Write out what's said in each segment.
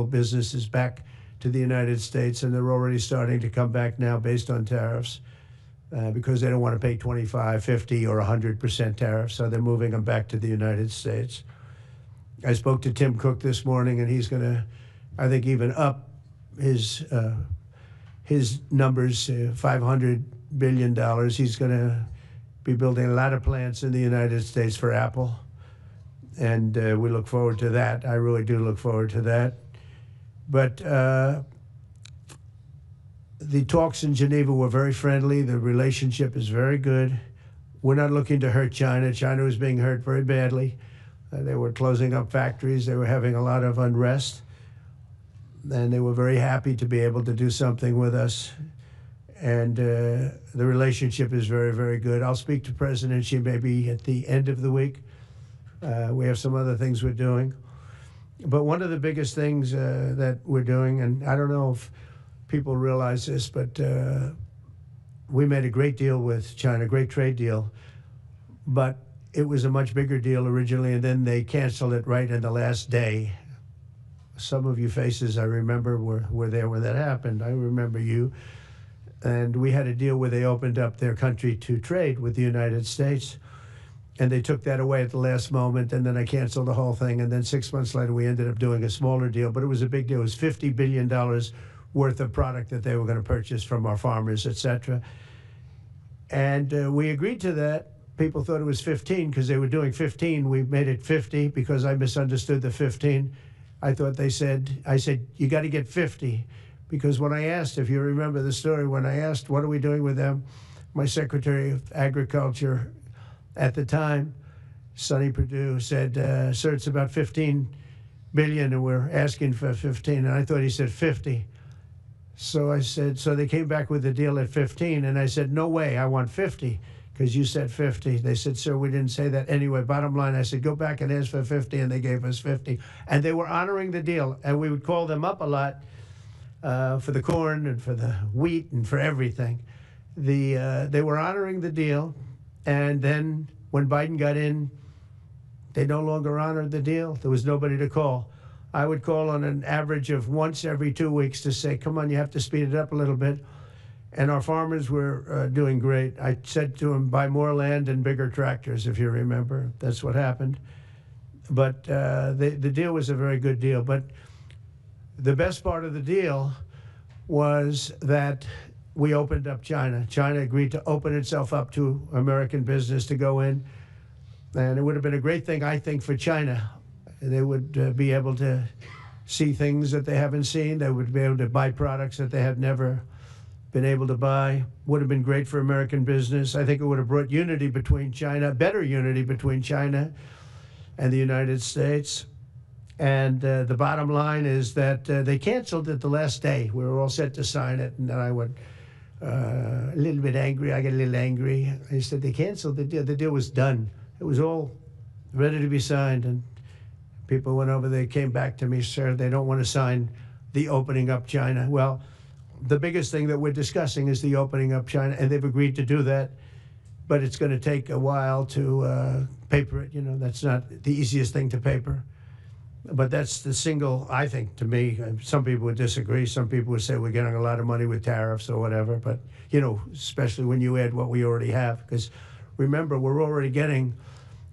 businesses back to the United States, and they're already starting to come back now based on tariffs because they don't want to pay 25, 50, or 100% tariffs, so they're moving them back to the United States. I spoke to Tim Cook this morning, and he's going to, I think, even up his numbers, $500 billion. He's going to be building a lot of plants in the United States for Apple, and we look forward to that. I really do look forward to that. But the talks in Geneva were very friendly. The relationship is very good. We're not looking to hurt China. China was being hurt very badly. They were closing up factories. They were having a lot of unrest. And they were very happy to be able to do something with us. And the relationship is very, very good. I'll speak to President Xi maybe at the end of the week. We have some other things we're doing. But one of the biggest things that we're doing, and I don't know if people realize this, but we made a great deal with China, great trade deal. But it was a much bigger deal originally, and then they canceled it right in the last day. Some of you faces I remember were there when that happened. I remember you. And we had a deal where they opened up their country to trade with the United States. And they took that away at the last moment, and then I canceled the whole thing. And then 6 months later, we ended up doing a smaller deal. But it was a big deal. It was $50 billion worth of product that they were going to purchase from our farmers, et cetera. And we agreed to that. People thought it was 15 because they were doing 15. We made it 50 because I misunderstood the 15. I said, you got to get 50. Because when I asked, if you remember the story, when I asked, what are we doing with them? My Secretary of Agriculture at the time, Sonny Perdue, said, sir, it's about 15 billion and we're asking for 15. And I thought he said 50. So I said, so they came back with the deal at 15. And I said, no way, I want 50. Because you said 50. They said, sir, we didn't say that. Anyway, bottom line, I said, go back and ask for 50, and they gave us 50. And they were honoring the deal. And we would call them up a lot for the corn and for the wheat and for everything. They were honoring the deal. And then when Biden got in, they no longer honored the deal. There was nobody to call. I would call on an average of once every 2 weeks to say, come on, you have to speed it up a little bit. And our farmers were doing great. I said to them, buy more land and bigger tractors, if you remember. That's what happened. But the deal was a very good deal. But the best part of the deal was that we opened up China. China agreed to open itself up to American business to go in. And it would have been a great thing, I think, for China. They would be able to see things that they haven't seen. They would be able to buy products that they had never been able to buy. Would have been great for American business. I think it would have brought unity between China, better unity between China and the United States. And the bottom line is that they canceled it the last day. We were all set to sign it, and then I went a little bit angry. I got a little angry. I said, they canceled the deal. The deal was done. It was all ready to be signed, and people went over there, came back to me, sir, they don't want to sign the opening up China. Well, the biggest thing that we're discussing is the opening up China, and they've agreed to do that, but it's going to take a while to paper it. You know, that's not the easiest thing to paper. But that's the single, I think, to me, some people would disagree. Some people would say we're getting a lot of money with tariffs or whatever. But, you know, especially when you add what we already have. Because remember, we're already getting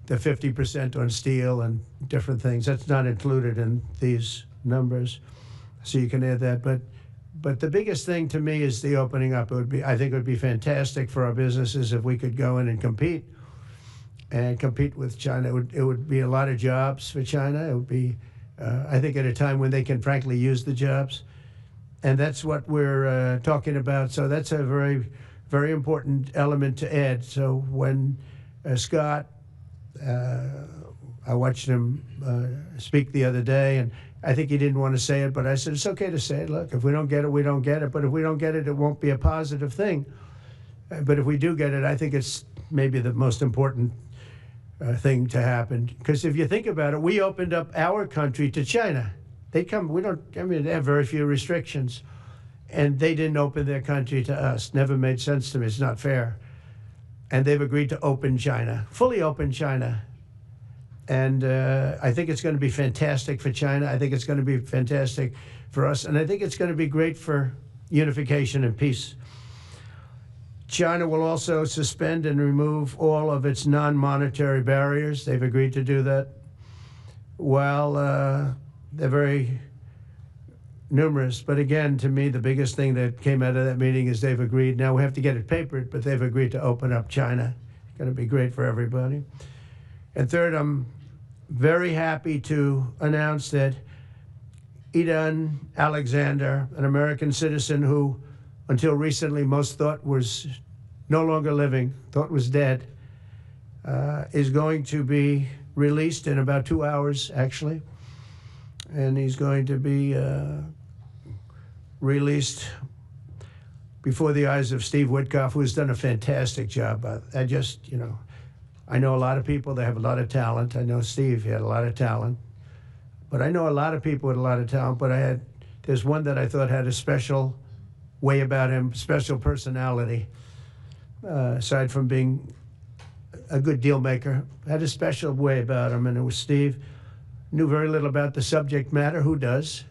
the 50% on steel and different things. That's not included in these numbers. So you can add that. But the biggest thing to me is the opening up. I think it would be fantastic for our businesses if we could go in and compete with China. It would be a lot of jobs for China. It would be, I think, at a time when they can frankly use the jobs. And that's what we're talking about. So that's a very, very important element to add. So when Scott, I watched him speak the other day, and I think he didn't want to say it, but I said, it's okay to say it. Look, if we don't get it, we don't get it. But if we don't get it, it won't be a positive thing. But if we do get it, I think it's maybe the most important thing to happen. Because if you think about it, we opened up our country to China. They have very few restrictions. And they didn't open their country to us. Never made sense to me. It's not fair. And they've agreed to open China, fully open China. And I think it's going to be fantastic for China. I think it's going to be fantastic for us. And I think it's going to be great for unification and peace. China will also suspend and remove all of its non-monetary barriers. They've agreed to do that. Well, they're very numerous. But again, to me, the biggest thing that came out of that meeting is they've agreed. Now we have to get it papered, but they've agreed to open up China. It's going to be great for everybody. And third, I'm very happy to announce that Idan Alexander, an American citizen who until recently most thought was no longer living, thought was dead, is going to be released in about 2 hours, actually. And he's going to be released before the eyes of Steve Witkoff, who's done a fantastic job. I know a lot of people that have a lot of talent. I know Steve, he had a lot of talent. But I know a lot of people with a lot of talent, but there's one that I thought had a special way about him, special personality, aside from being a good deal maker, had a special way about him, and it was Steve. Knew very little about the subject matter, who does?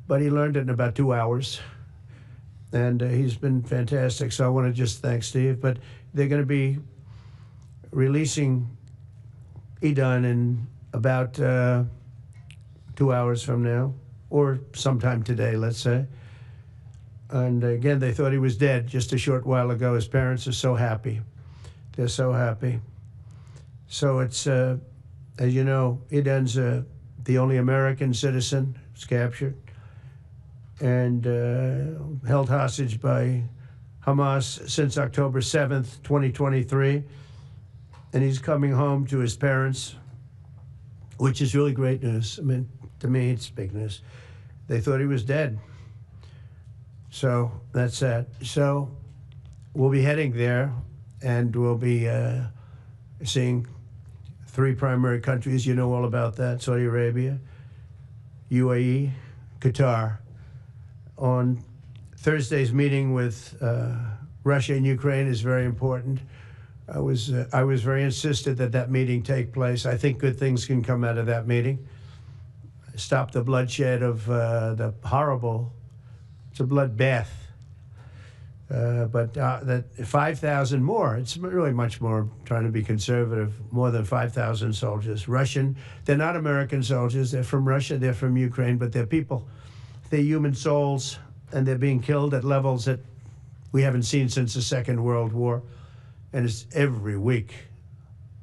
But he learned it in about 2 hours. And he's been fantastic, so I want to just thank Steve. But they're going to be releasing Idan in about 2 hours from now, or sometime today, let's say. And again, they thought he was dead just a short while ago. His parents are so happy. They're so happy. So it's, as you know, Idan's the only American citizen who's captured and held hostage by Hamas since October 7th, 2023. And he's coming home to his parents, which is really great news. I mean, to me, it's big news. They thought he was dead. So that's that. So we'll be heading there, and we'll be seeing 3 primary countries. You know all about that: Saudi Arabia, UAE, Qatar. On Thursday's meeting with Russia and Ukraine is very important. I was very insistent that that meeting take place. I think good things can come out of that meeting. Stop the bloodshed of the horrible. It's a bloodbath. But that 5,000 more, it's really much more, trying to be conservative, more than 5,000 soldiers. Russian, they're not American soldiers. They're from Russia, they're from Ukraine, but they're people. They're human souls, and they're being killed at levels that we haven't seen since the Second World War. And it's every week.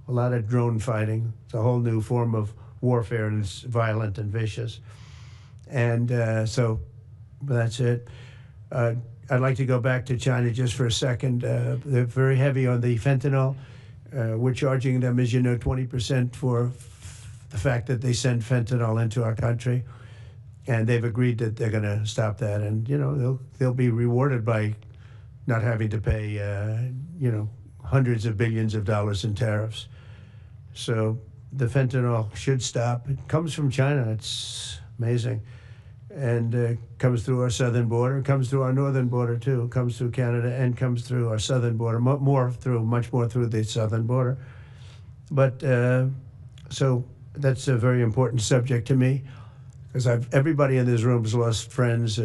A lot of drone fighting. It's a whole new form of warfare, and it's violent and vicious. And so that's it. I'd like to go back to China just for a second. They're very heavy on the fentanyl. We're charging them, as you know, 20% for the fact that they send fentanyl into our country. And they've agreed that they're going to stop that. And, you know, they'll be rewarded by not having to pay, hundreds of billions of dollars in tariffs. So the fentanyl should stop. It comes from China. It's amazing. And comes through our southern border, comes through our northern border too, comes through Canada, and comes through our southern border, much more through the southern border. But so that's a very important subject to me, because everybody in this room has lost friends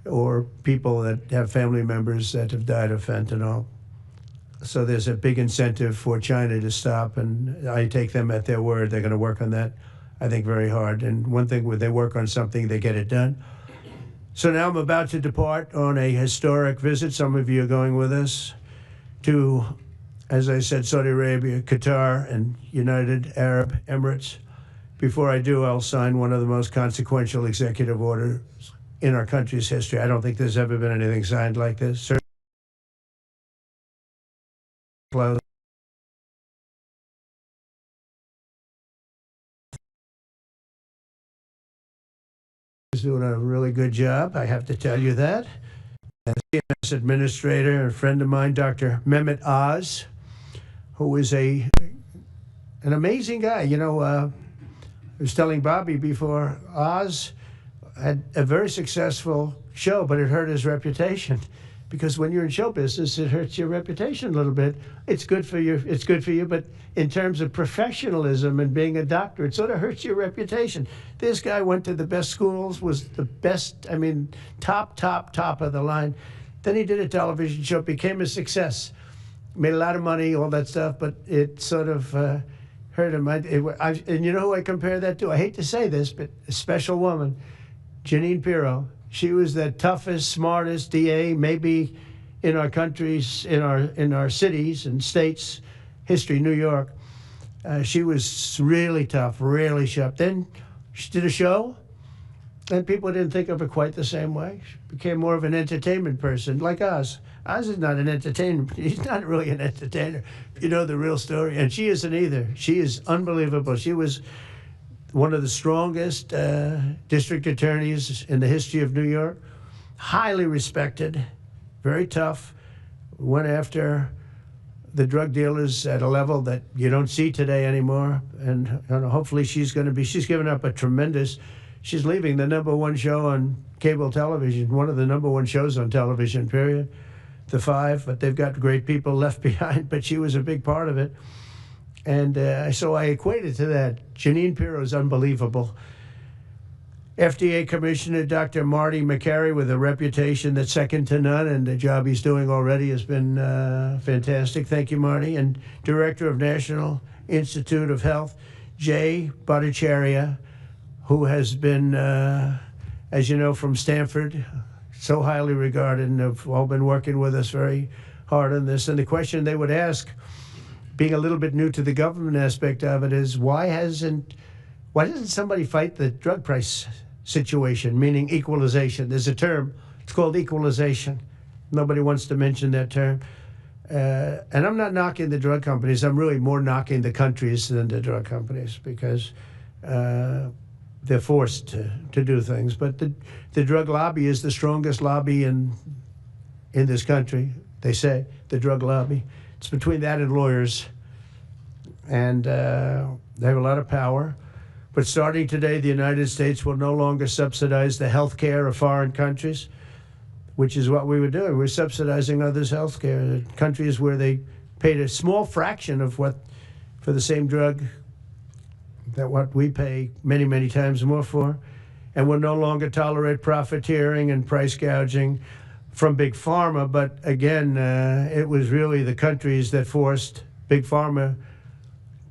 or people that have family members that have died of fentanyl. So there's a big incentive for China to stop, and I take them at their word. They're going to work on that, I think, very hard. And one thing, when they work on something, they get it done. So now I'm about to depart on a historic visit. Some of you are going with us to, as I said, Saudi Arabia, Qatar, and United Arab Emirates. Before I do, I'll sign one of the most consequential executive orders in our country's history. I don't think there's ever been anything signed like this. Close. Is doing a really good job, I have to tell you that. The CMS administrator, a friend of mine, Dr. Mehmet Oz, who is an amazing guy. You know, I was telling Bobby before, Oz had a very successful show, but it hurt his reputation. because when you're in show business, it hurts your reputation a little bit. It's good for you, but in terms of professionalism and being a doctor, it sort of hurts your reputation. This guy went to the best schools, was the best, I mean, top of the line. Then he did a television show, became a success, made a lot of money, all that stuff, but it sort of hurt him. And you know who I compare that to? I hate to say this, but a special woman, Jeanine Pirro. She was the toughest, smartest DA, maybe in our countries, in our cities and states, history, New York. She was really tough, really sharp. Then she did a show, and people didn't think of her quite the same way. She became more of an entertainment person, like Oz. Oz is not an entertainer. He's not really an entertainer. You know the real story. And she isn't either. She is unbelievable. She was one of the strongest district attorneys in the history of New York. Highly respected, very tough. Went after the drug dealers at a level that you don't see today anymore. And hopefully she's given up a tremendous, she's leaving the #1 show on cable television, one of the #1 shows on television, period. The 5, but they've got great people left behind, but she was a big part of it. And so I equated to that. Jeanine Pirro is unbelievable. FDA Commissioner Dr. Marty McCary, with a reputation that's second to none, and the job he's doing already has been fantastic. Thank you, Marty. And Director of National Institute of Health, Jay Bhattacharya, who has been, as you know, from Stanford, so highly regarded, and have all been working with us very hard on this. And the question they would ask, being a little bit new to the government aspect of it, is why doesn't somebody fight the drug price situation, meaning equalization? There's a term, it's called equalization. Nobody wants to mention that term. And I'm not knocking the drug companies. I'm really more knocking the countries than the drug companies, because they're forced to do things. But the drug lobby is the strongest lobby in this country, they say, the drug lobby. It's between that and lawyers, and they have a lot of power. But starting today, the United States will no longer subsidize the health care of foreign countries, which is what we were doing. We're subsidizing others' health care. Countries where they paid a small fraction of what, for the same drug, that what we pay many, many times more for. And we'll no longer tolerate profiteering and price gouging from Big Pharma. But again, it was really the countries that forced Big Pharma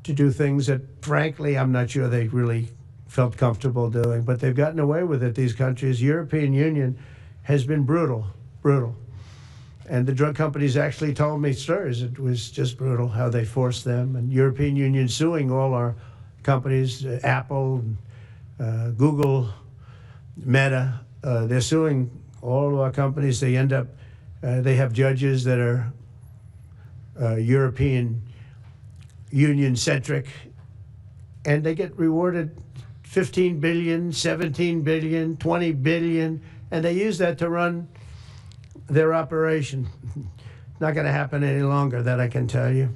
to do things that, frankly, I'm not sure they really felt comfortable doing. But they've gotten away with it, these countries. European Union has been brutal. And the drug companies actually told me stories. It was just brutal how they forced them. And European Union suing all our companies, Apple, Google, Meta. They're suing all of our companies. They end up, they have judges that are European Union-centric, and they get rewarded $15 billion, $17 billion, $20 billion, and they use that to run their operation. Not going to happen any longer, that I can tell you.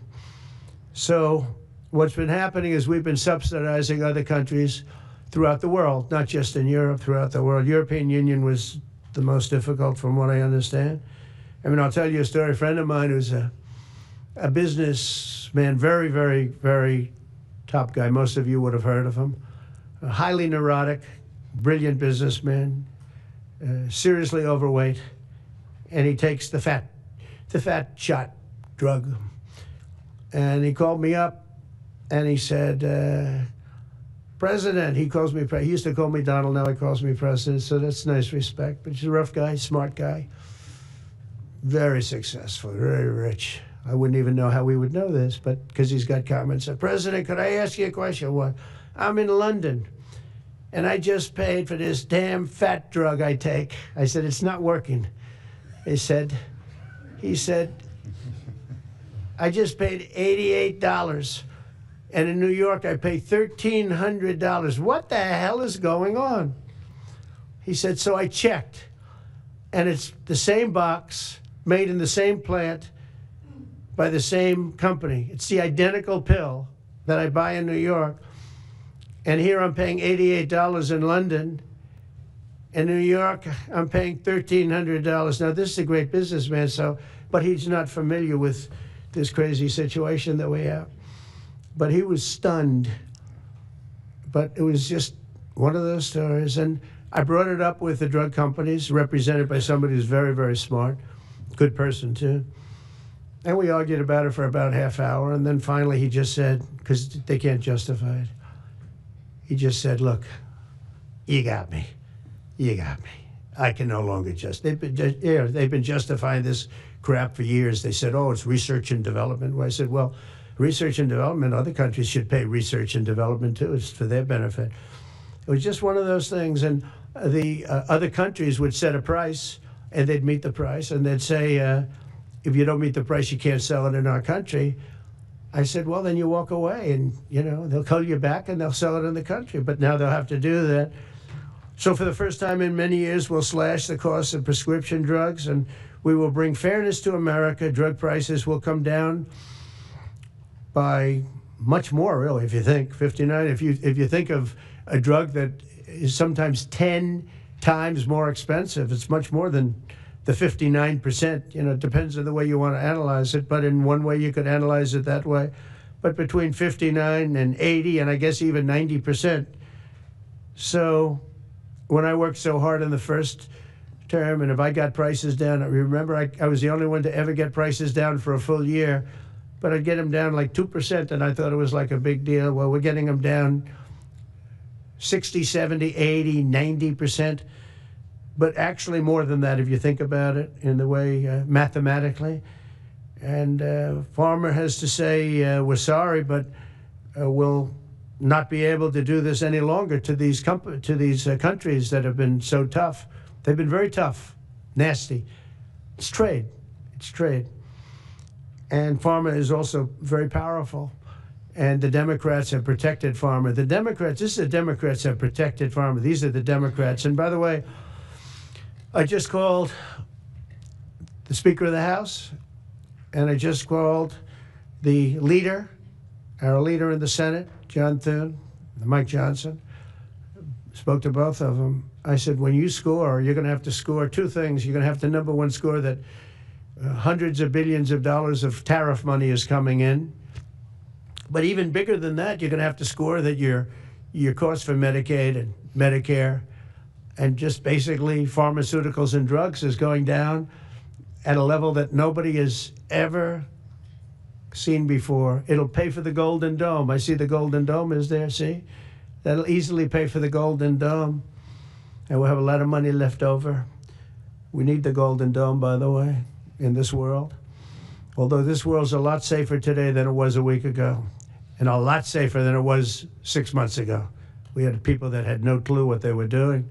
So what's been happening is we've been subsidizing other countries throughout the world, not just in Europe, throughout the world. European Union was the most difficult, from what I understand. I mean, I'll tell you a story. A friend of mine who's a businessman, very, very, very top guy. Most of you would have heard of him. Highly neurotic, brilliant businessman, seriously overweight, and he takes the fat shot drug. And he called me up, and he said, President, he calls me, he used to call me Donald, now he calls me President, so that's nice respect. But he's a rough guy, smart guy, very successful, very rich. I wouldn't even know how we would know this, but because he's got comments. President, could I ask you a question? What? I'm in London, and I just paid for this damn fat drug I take. I said, it's not working. He said, I just paid $88. And in New York, I pay $1,300. What the hell is going on? He said, so I checked. And it's the same box, made in the same plant, by the same company. It's the identical pill that I buy in New York. And here I'm paying $88 in London. In New York, I'm paying $1,300. Now, this is a great businessman, but he's not familiar with this crazy situation that we have. But he was stunned. But it was just one of those stories. And I brought it up with the drug companies, represented by somebody who's very, very smart, good person too. And we argued about it for about half hour. And then finally he just said, because they can't justify it, he just said, look, you got me. You got me. I can no longer they've been justifying this crap for years. They said, oh, it's research and development. Well, I said, well, research and development, other countries should pay research and development too. It's for their benefit. It was just one of those things. And the other countries would set a price, and they'd meet the price, and they'd say, if you don't meet the price, you can't sell it in our country. I said, well, then you walk away, and they'll call you back, and they'll sell it in the country. But now they'll have to do that. So for the first time in many years, we'll slash the cost of prescription drugs, and we will bring fairness to America. Drug prices will come down by much more, really, if you think 59. If you think of a drug that is sometimes 10 times more expensive, it's much more than the 59%. It depends on the way you want to analyze it, but in one way you could analyze it that way. But between 59 and 80, and I guess even 90%. So when I worked so hard in the first term, and if I got prices down, I remember I was the only one to ever get prices down for a full year, but I'd get them down like 2%, and I thought it was like a big deal. Well, we're getting them down 60, 70, 80, 90%, but actually more than that if you think about it in the way mathematically. And Pharma has to say, we're sorry, but we'll not be able to do this any longer to these countries that have been so tough. They've been very tough, nasty. It's trade. It's trade. And Pharma is also very powerful. And the Democrats have protected Pharma. The Democrats have protected Pharma. These are the Democrats. And by the way, I just called the Speaker of the House, and I just called the leader, our leader in the Senate, John Thune, Mike Johnson. Spoke to both of them. I said, when you score, you're going to have to score two things. You're going to have to, number one, score that hundreds of billions of dollars of tariff money is coming in. But even bigger than that, you're going to have to score that your cost for Medicaid and Medicare and just basically pharmaceuticals and drugs is going down at a level that nobody has ever seen before. It'll pay for the Golden Dome. I see the Golden Dome is there, see? That'll easily pay for the Golden Dome. And we'll have a lot of money left over. We need the Golden Dome, by the way, in this world. Although this world's a lot safer today than it was a week ago, and a lot safer than it was 6 months ago. We had people that had no clue what they were doing.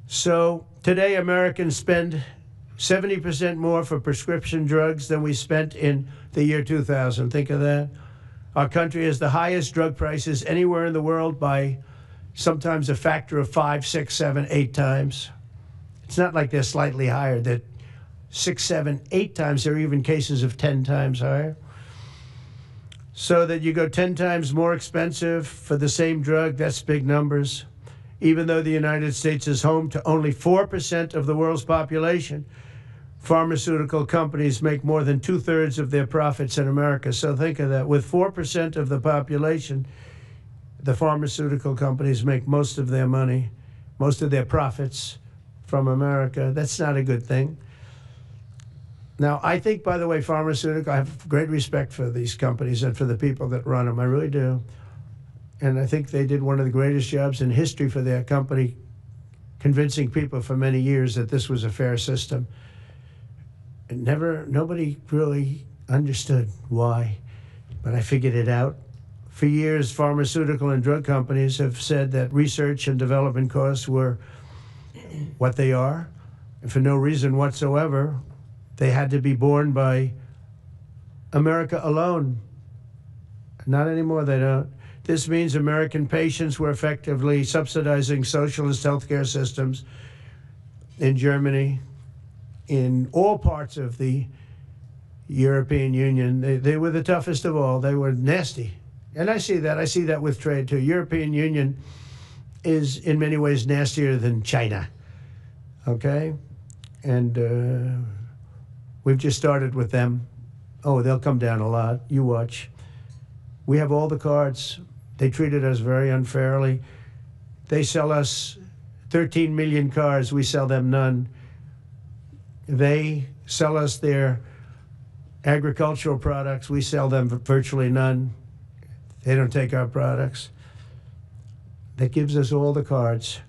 So today Americans spend 70% more for prescription drugs than we spent in the year 2000. Think of that. Our country has the highest drug prices anywhere in the world by sometimes a factor of 5, 6, 7, 8 times. It's not like they're slightly higher. They're 6, 7, 8 times. There are even cases of 10 times higher. So that you go 10 times more expensive for the same drug, that's big numbers. Even though the United States is home to only 4% of the world's population, pharmaceutical companies make more than 2/3 of their profits in America. So think of that. With 4% of the population, the pharmaceutical companies make most of their money, most of their profits from America. That's not a good thing. Now, I think, by the way, I have great respect for these companies and for the people that run them. I really do. And I think they did one of the greatest jobs in history for their company, convincing people for many years that this was a fair system. And nobody really understood why, but I figured it out. For years, pharmaceutical and drug companies have said that research and development costs were what they are, and for no reason whatsoever. They had to be borne by America alone. Not anymore, they don't. This means American patients were effectively subsidizing socialist healthcare systems in Germany, in all parts of the European Union. They were the toughest of all. They were nasty. And I see that with trade too. European Union is in many ways nastier than China, okay? And we've just started with them. Oh, they'll come down a lot. You watch. We have all the cards. They treated us very unfairly. They sell us 13 million cars. We sell them none. They sell us their agricultural products. We sell them virtually none. They don't take our products. That gives us all the cards,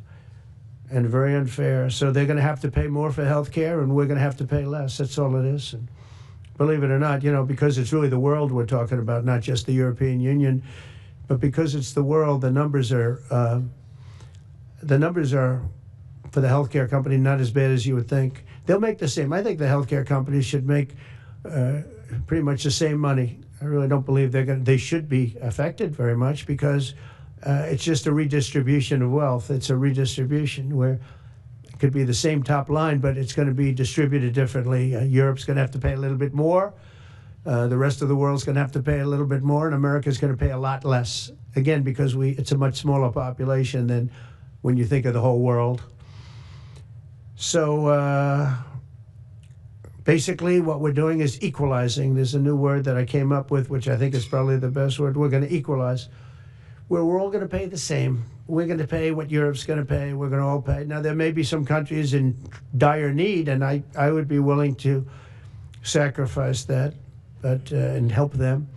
and very unfair. So they're going to have to pay more for health care, and we're going to have to pay less. That's all it is. And believe it or not, you know, because it's really the world we're talking about, not just the European Union, but because it's the world, the numbers are for the healthcare company not as bad as you would think. They'll make the same. I think the healthcare companies should make pretty much the same money. I really don't believe they should be affected very much, because it's just a redistribution of wealth. It's a redistribution where it could be the same top line, but it's going to be distributed differently. Europe's going to have to pay a little bit more. The rest of the world's going to have to pay a little bit more, and America's going to pay a lot less. Again, because it's a much smaller population than when you think of the whole world. So basically what we're doing is equalizing. There's a new word that I came up with, which I think is probably the best word. We're going to equalize, where we're all going to pay the same. We're going to pay what Europe's going to pay. We're going to all pay. Now, there may be some countries in dire need, and I would be willing to sacrifice that, but and help them.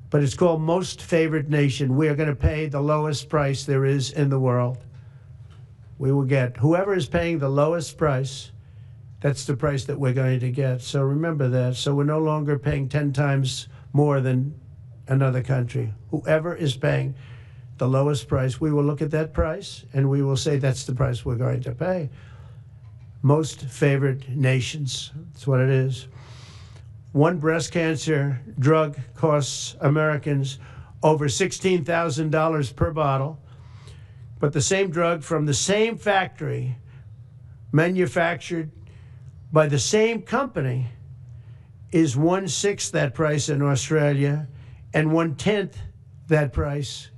But it's called most favored nation. We are going to pay the lowest price there is in the world. We will get whoever is paying the lowest price. That's the price that we're going to get. So remember that. So we're no longer paying 10 times more than another country. Whoever is paying the lowest price, we will look at that price and we will say that's the price we're going to pay. Most favored nations. That's what it is. One breast cancer drug costs Americans over $16,000 per bottle. But the same drug from the same factory, manufactured by the same company, is 1/6 that price in Australia and 1/10 that price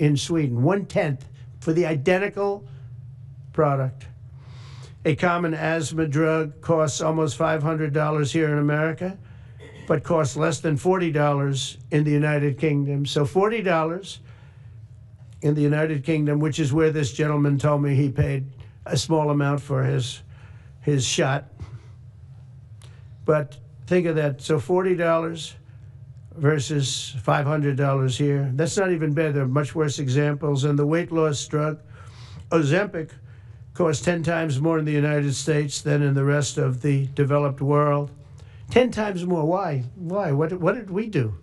in Sweden. 1/10 for the identical product. A common asthma drug costs almost $500 here in America, but costs less than $40 in the United Kingdom. So $40 in the United Kingdom, which is where this gentleman told me he paid a small amount for his shot. But think of that. So $40 versus $500 here. That's not even bad. There are much worse examples. And the weight loss drug, Ozempic, costs 10 times more in the United States than in the rest of the developed world. 10 times more. Why? Why? What did we do?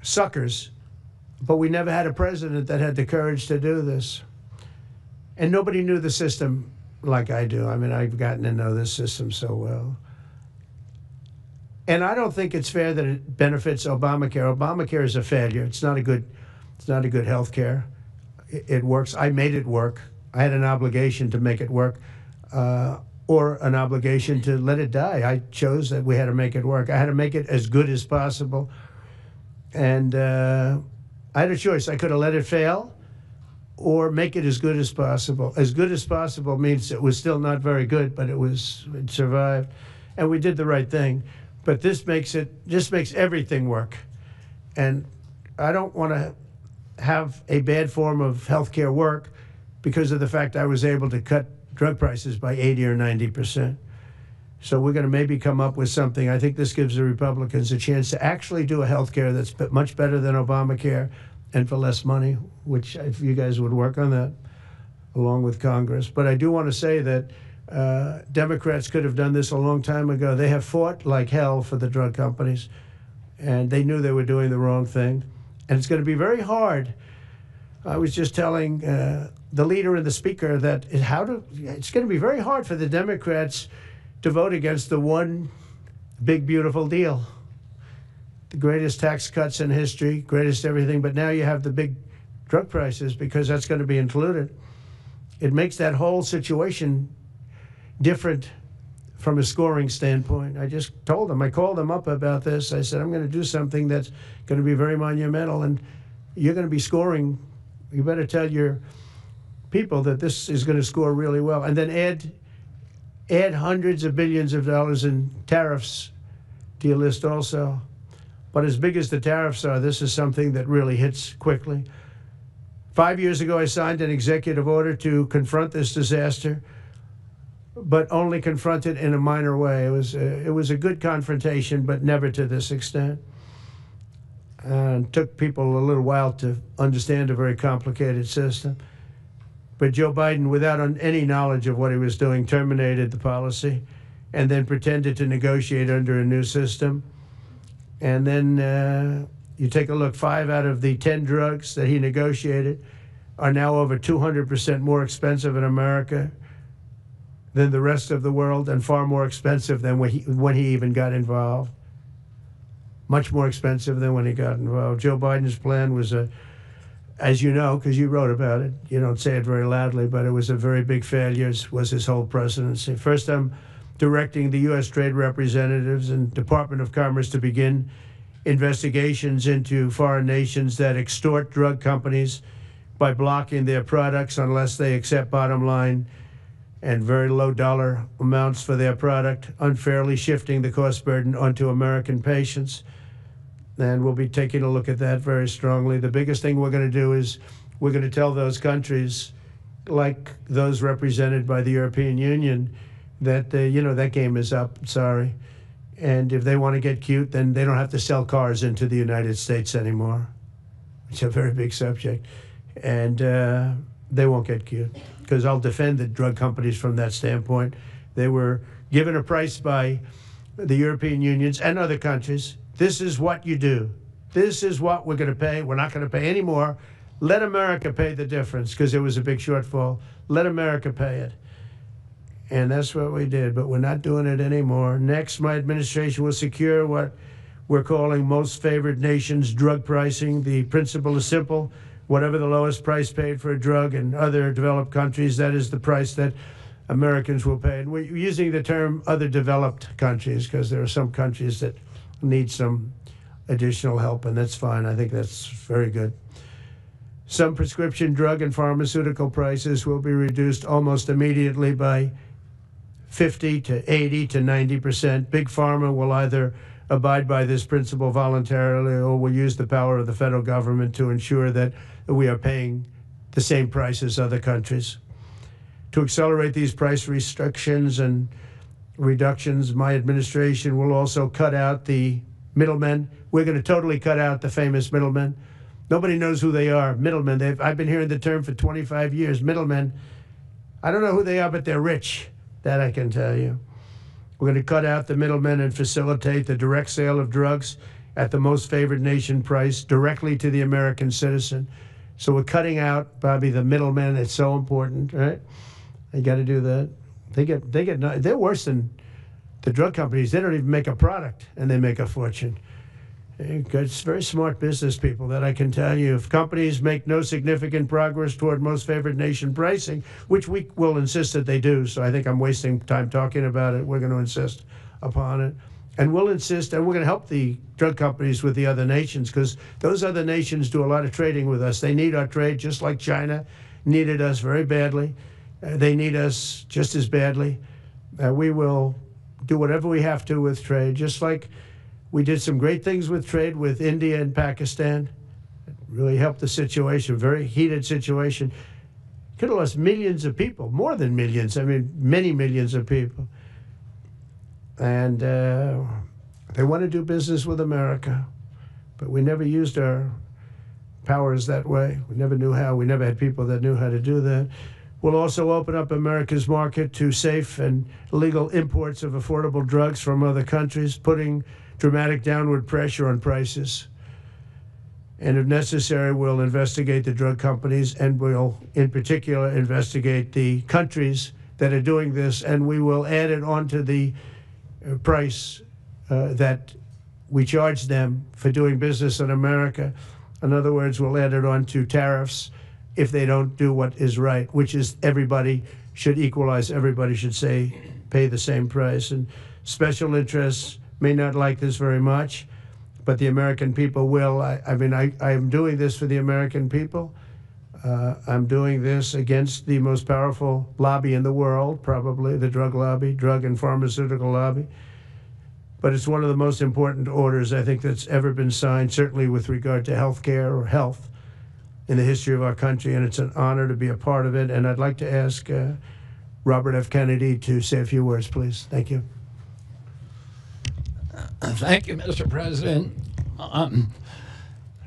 Suckers. But we never had a president that had the courage to do this. And nobody knew the system like I do. I mean, I've gotten to know this system so well. And I don't think it's fair that it benefits Obamacare. Obamacare is a failure. It's not a good health care. It works. I made it work. I had an obligation to make it work, or an obligation to let it die. I chose that we had to make it work. I had to make it as good as possible. And I had a choice. I could have let it fail or make it as good as possible. As good as possible means it was still not very good, but it survived. And we did the right thing. But this makes everything work. And I don't want to have a bad form of healthcare work because of the fact I was able to cut drug prices by 80 or 90%. So we're going to maybe come up with something. I think this gives the Republicans a chance to actually do a healthcare that's much better than Obamacare and for less money, which if you guys would work on that along with Congress. But I do want to say that Democrats could have done this a long time ago. They have fought like hell for the drug companies, and they knew they were doing the wrong thing. And it's going to be very hard. I was just telling the leader and the speaker that it's going to be very hard for the Democrats to vote against the one big, beautiful deal. The greatest tax cuts in history, greatest everything, but now you have the big drug prices because that's going to be included. It makes that whole situation different from a scoring standpoint. I just told them, I called them up about this. I said, I'm going to do something that's going to be very monumental, and you're going to be scoring. You better tell your people that this is going to score really well. And then add hundreds of billions of dollars in tariffs to your list also. But as big as the tariffs are, this is something that really hits quickly. 5 years ago, I signed an executive order to confront this disaster, but only confront it in a minor way. It was a good confrontation, but never to this extent. And it took people a little while to understand a very complicated system. But Joe Biden, without any knowledge of what he was doing, terminated the policy and then pretended to negotiate under a new system. And then you take a look, 5 out of the 10 drugs that he negotiated are now over 200% more expensive in America than the rest of the world, and far more expensive than when he even got involved. Much more expensive than when he got involved. Joe Biden's plan was as you know, because you wrote about it, you don't say it very loudly, but it was a very big failure, was his whole presidency. First, I'm directing the U.S. trade representatives and Department of Commerce to begin investigations into foreign nations that extort drug companies by blocking their products unless they accept bottom line and very low dollar amounts for their product, unfairly shifting the cost burden onto American patients. And we'll be taking a look at that very strongly. The biggest thing we're going to do is we're going to tell those countries, like those represented by the European Union, that, that game is up, sorry. And if they want to get cute, then they don't have to sell cars into the United States anymore. It's a very big subject. And they won't get cute, because I'll defend the drug companies from that standpoint. They were given a price by the European Unions and other countries. This is what you do. This is what we're going to pay. We're not going to pay any more. Let America pay the difference, because there was a big shortfall. Let America pay it. And that's what we did, but we're not doing it anymore. Next, my administration will secure what we're calling most favored nations drug pricing. The principle is simple. Whatever the lowest price paid for a drug in other developed countries, that is the price that Americans will pay. And we're using the term other developed countries because there are some countries that need some additional help, and that's fine. I think that's very good. Some prescription drug and pharmaceutical prices will be reduced almost immediately by 50 to 80 to 90%. Big Pharma will either abide by this principle voluntarily or will use the power of the federal government to ensure that we are paying the same price as other countries. To accelerate these price restrictions and reductions, my administration will also cut out the middlemen. We're going to totally cut out the famous middlemen. Nobody knows who they are, middlemen. I've been hearing the term for 25 years, middlemen. I don't know who they are, but they're rich. That I can tell you. We're going to cut out the middlemen and facilitate the direct sale of drugs at the most favored nation price directly to the American citizen. So we're cutting out, Bobby, the middlemen. It's so important, right? You got to do that. They're worse than the drug companies. They don't even make a product, and they make a fortune. It's very smart business people, that I can tell you. If companies make no significant progress toward most favored nation pricing, which we will insist that they do, so I think I'm wasting time talking about it. We're going to insist upon it. And we'll insist, and we're going to help the drug companies with the other nations, because those other nations do a lot of trading with us. They need our trade, just like China needed us very badly. They need us just as badly. We will do whatever we have to with trade, just like we did some great things with trade with India and Pakistan. It really helped the situation, very heated situation. Could have lost millions of people, more than millions. I mean, many millions of people. And they want to do business with America, but we never used our powers that way. We never knew how. We never had people that knew how to do that. We'll also open up America's market to safe and legal imports of affordable drugs from other countries, putting dramatic downward pressure on prices. And if necessary, we'll investigate the drug companies, and we'll, in particular, investigate the countries that are doing this, and we will add it onto the price that we charge them for doing business in America. In other words, we'll add it onto tariffs if they don't do what is right, which is everybody should equalize. Everybody should pay the same price. And special interests may not like this very much, but the American people will. I am doing this for the American people. I'm doing this against the most powerful lobby in the world, probably the drug lobby, drug and pharmaceutical lobby. But it's one of the most important orders, I think, that's ever been signed, certainly with regard to healthcare or health in the history of our country, and it's an honor to be a part of it. And I'd like to ask Robert F. Kennedy to say a few words, please. Thank you. Thank you, Mr. President.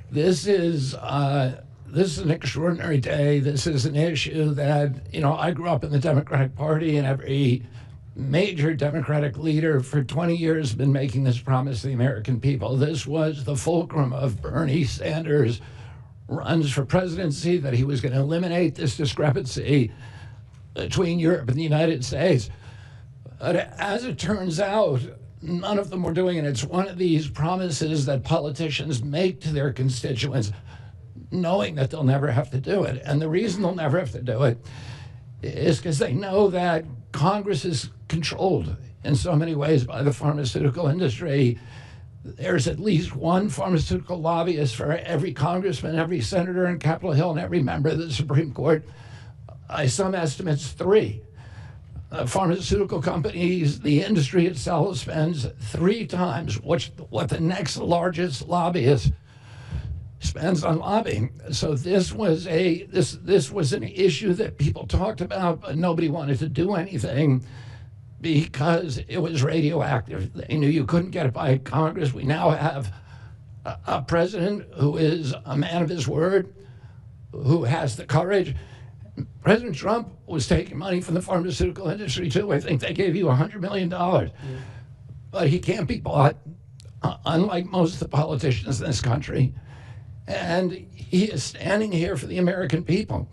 This is an extraordinary day. This is an issue that, I grew up in the Democratic Party, and every major Democratic leader for 20 years has been making this promise to the American people. This was the fulcrum of Bernie Sanders' runs for presidency, that he was going to eliminate this discrepancy between Europe and the United States. But as it turns out, none of them were doing it. It's one of these promises that politicians make to their constituents, knowing that they'll never have to do it. And the reason they'll never have to do it is because they know that Congress is controlled in so many ways by the pharmaceutical industry. There's at least one pharmaceutical lobbyist for every congressman, every senator in Capitol Hill, and every member of the Supreme Court. By some estimates, 3. Pharmaceutical companies, the industry itself spends 3 times what the next largest lobbyist spends on lobbying. So this was an issue that people talked about, but nobody wanted to do anything because it was radioactive. They knew you couldn't get it by Congress. We now have a president who is a man of his word, who has the courage. President Trump was taking money from the pharmaceutical industry too. I think they gave you $100 million. But he can't be bought, unlike most of the politicians in this country. And he is standing here for the American people.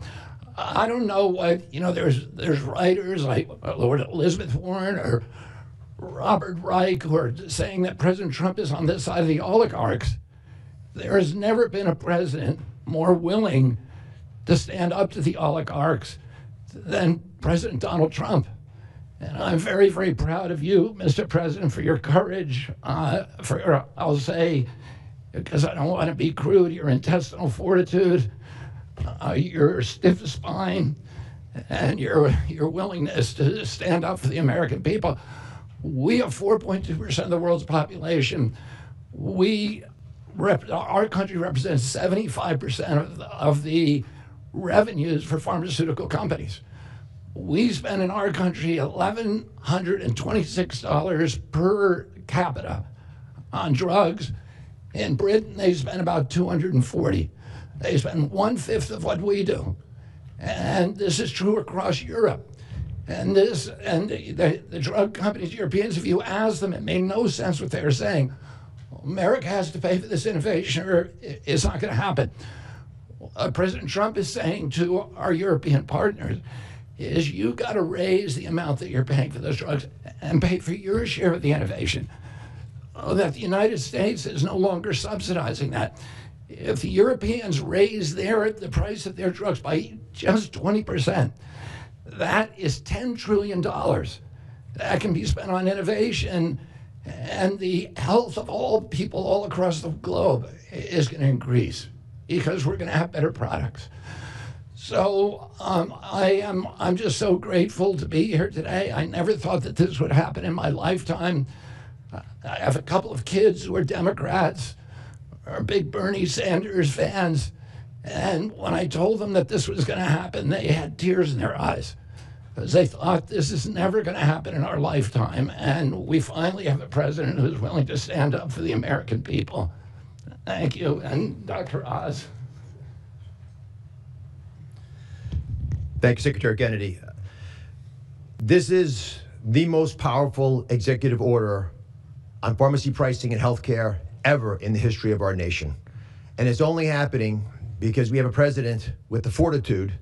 I don't know what, there's writers like Lord Elizabeth Warren or Robert Reich who are saying that President Trump is on this side of the oligarchs. There has never been a president more willing to stand up to the oligarchs than President Donald Trump. And I'm very, very proud of you, Mr. President, for your courage, I'll say, because I don't want to be crude, your intestinal fortitude, your stiff spine, and your willingness to stand up for the American people. We have 4.2% of the world's population. Our country represents 75% of the revenues for pharmaceutical companies. We spend in our country $1,126 per capita on drugs. In Britain, they spend about $240. They spend 1/5 of what we do. And this is true across Europe. And the drug companies, Europeans, if you ask them, it made no sense what they were saying. America has to pay for this innovation or it's not going to happen. President Trump is saying to our European partners is you got to raise the amount that you're paying for those drugs and pay for your share of the innovation. That the United States is no longer subsidizing that. If the Europeans raise the price of their drugs by just 20%, that is $10 trillion that can be spent on innovation, and the health of all people all across the globe is going to increase because we're going to have better products. So I'm just so grateful to be here today. I never thought that this would happen in my lifetime. I have a couple of kids who are Democrats, are big Bernie Sanders fans, and when I told them that this was going to happen, they had tears in their eyes because they thought this is never going to happen in our lifetime, and we finally have a president who's willing to stand up for the American people. Thank you, and Dr. Oz. Thank you, Secretary Kennedy. This is the most powerful executive order on pharmacy pricing and healthcare ever in the history of our nation. And it's only happening because we have a president with the fortitude,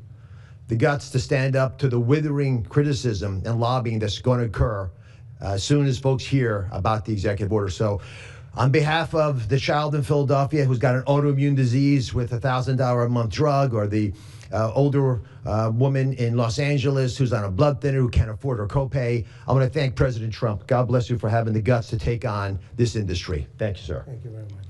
the guts to stand up to the withering criticism and lobbying that's going to occur as soon as folks hear about the executive order. So on behalf of the child in Philadelphia who's got an autoimmune disease with a $1,000 a month drug, or the older woman in Los Angeles who's on a blood thinner who can't afford her copay, I want to thank President Trump. God bless you for having the guts to take on this industry. Thank you, sir. Thank you very much.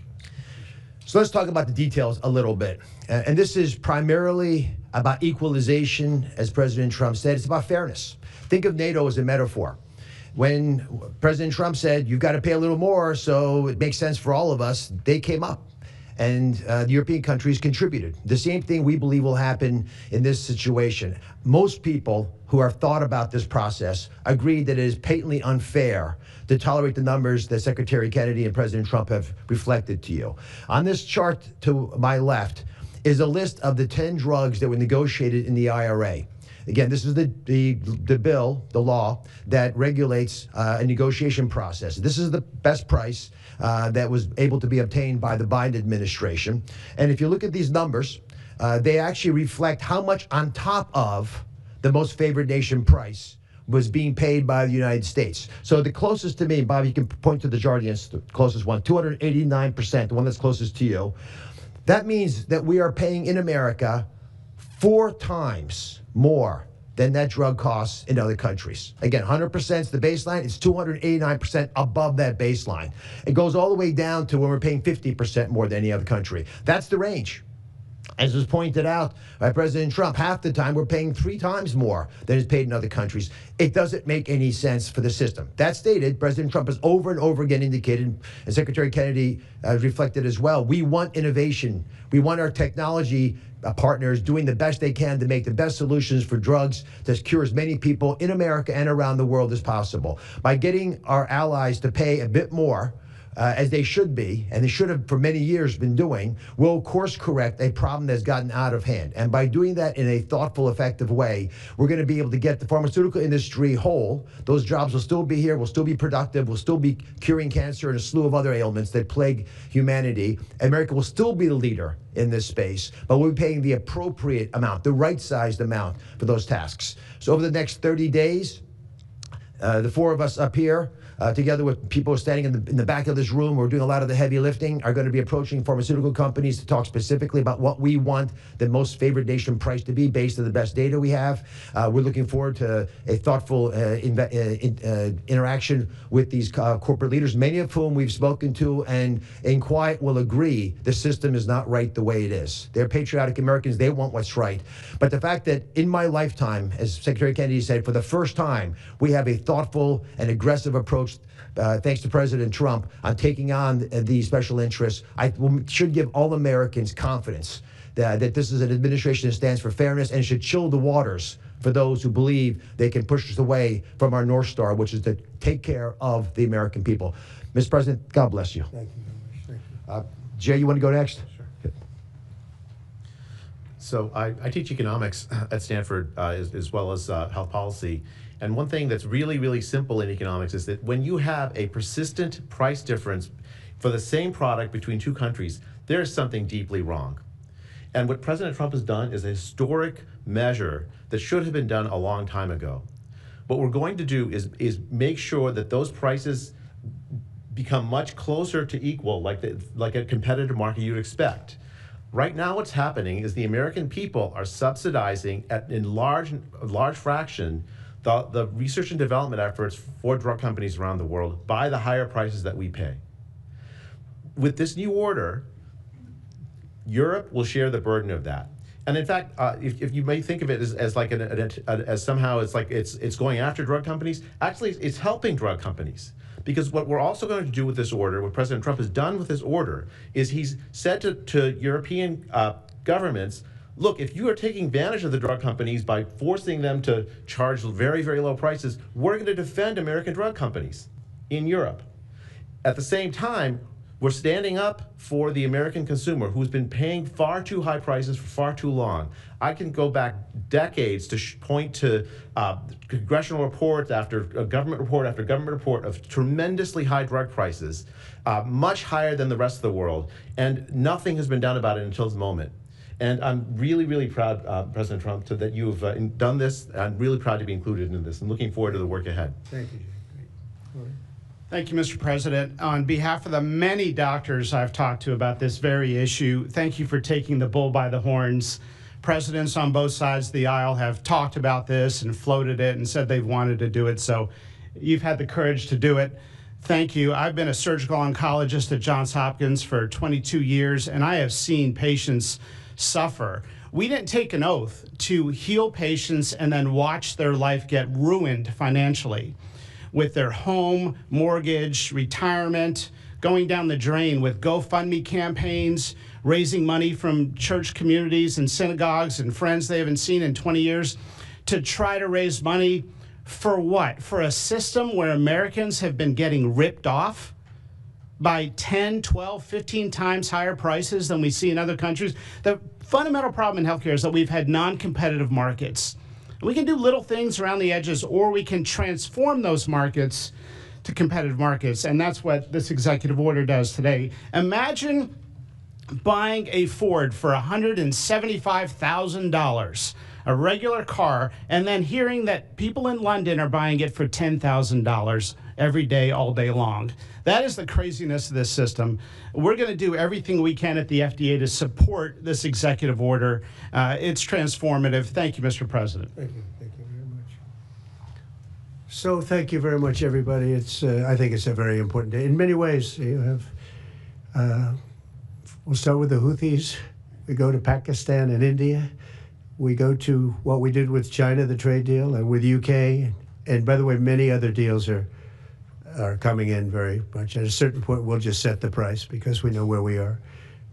So let's talk about the details a little bit. And this is primarily about equalization, as President Trump said. It's about fairness. Think of NATO as a metaphor. When President Trump said, you've got to pay a little more so it makes sense for all of us, they came up. And the European countries contributed. The same thing we believe will happen in this situation. Most people who have thought about this process agree that it is patently unfair to tolerate the numbers that Secretary Kennedy and President Trump have reflected to you. On this chart to my left is a list of the 10 drugs that were negotiated in the IRA. Again, this is the bill, the law, that regulates a negotiation process. This is the best price that was able to be obtained by the Biden administration. And if you look at these numbers, they actually reflect how much on top of the most favored nation price was being paid by the United States. So the closest to me, Bob, you can point to the chart against the closest one, 289%, the one that's closest to you. That means that we are paying in America 4 times more than that drug costs in other countries. Again, 100% is the baseline. It's 289% above that baseline. It goes all the way down to when we're paying 50% more than any other country. That's the range. As was pointed out by President Trump, half the time we're paying 3 times more than is paid in other countries. It doesn't make any sense for the system. That stated, President Trump has over and over again indicated, and Secretary Kennedy reflected as well, we want innovation. We want our technology partners doing the best they can to make the best solutions for drugs to cure as many people in America and around the world as possible. By getting our allies to pay a bit more, as they should be, and they should have for many years been doing, will course correct a problem that's gotten out of hand. And by doing that in a thoughtful, effective way, we're going to be able to get the pharmaceutical industry whole. Those jobs will still be here, will still be productive, will still be curing cancer and a slew of other ailments that plague humanity. America will still be the leader in this space, but we'll be paying the appropriate amount, the right-sized amount for those tasks. So over the next 30 days, the 4 of us up here, together with people standing in the back of this room, we're doing a lot of the heavy lifting, are going to be approaching pharmaceutical companies to talk specifically about what we want the most favored nation price to be based on the best data we have. We're looking forward to a thoughtful interaction with these corporate leaders, many of whom we've spoken to and in quiet will agree the system is not right the way it is. They're patriotic Americans. They want what's right. But the fact that in my lifetime, as Secretary Kennedy said, for the first time, we have a thoughtful and aggressive approach thanks to President Trump, on taking on these special interests, should give all Americans confidence that this is an administration that stands for fairness and should chill the waters for those who believe they can push us away from our North Star, which is to take care of the American people. Mr. President, God bless you. Thank you very much. Thank you. Jay, you want to go next? Sure. Good. So I teach economics at Stanford as well as health policy. And one thing that's really, really simple in economics is that when you have a persistent price difference for the same product between 2 countries, there's something deeply wrong. And what President Trump has done is a historic measure that should have been done a long time ago. What we're going to do is make sure that those prices become much closer to equal, like a competitive market you'd expect. Right now what's happening is the American people are subsidizing in large fraction the research and development efforts for drug companies around the world by the higher prices that we pay. With this new order, Europe will share the burden of that. And in fact, if you may think of it as like as somehow it's going after drug companies, actually it's helping drug companies. Because what we're also going to do with this order, what President Trump has done with this order, is he's said to European governments, look, if you are taking advantage of the drug companies by forcing them to charge very, very low prices, we're going to defend American drug companies in Europe. At the same time, we're standing up for the American consumer who's been paying far too high prices for far too long. I can go back decades to point to congressional reports after government report after government report of tremendously high drug prices, much higher than the rest of the world, and nothing has been done about it until this moment. And I'm really, really proud, President Trump, that you've done this. I'm really proud to be included in this and looking forward to the work ahead. Thank you. Great. Thank you, Mr. President. On behalf of the many doctors I've talked to about this very issue, thank you for taking the bull by the horns. Presidents on both sides of the aisle have talked about this and floated it and said they've wanted to do it, so you've had the courage to do it. Thank you. I've been a surgical oncologist at Johns Hopkins for 22 years, and I have seen patients suffer. We didn't take an oath to heal patients and then watch their life get ruined financially with their home, mortgage, retirement, going down the drain with GoFundMe campaigns, raising money from church communities and synagogues and friends they haven't seen in 20 years to try to raise money for what? For a system where Americans have been getting ripped off by 10, 12, 15 times higher prices than we see in other countries. The fundamental problem in healthcare is that we've had non-competitive markets. We can do little things around the edges, or we can transform those markets to competitive markets, and that's what this executive order does today. Imagine buying a Ford for $175,000, a regular car, and then hearing that people in London are buying it for $10,000 every day, all day long. That is the craziness of this system. We're going to do everything we can at the FDA to support this executive order. It's transformative. Thank you, Mr. President. Thank you. Thank you very much. So thank you very much, everybody. It's I think it's a very important day. In many ways, you have, we'll start with the Houthis. We go to Pakistan and India. We go to what we did with China, the trade deal, and with UK. And by the way, many other deals are coming in very much. At a certain point, we'll just set the price because we know where we are.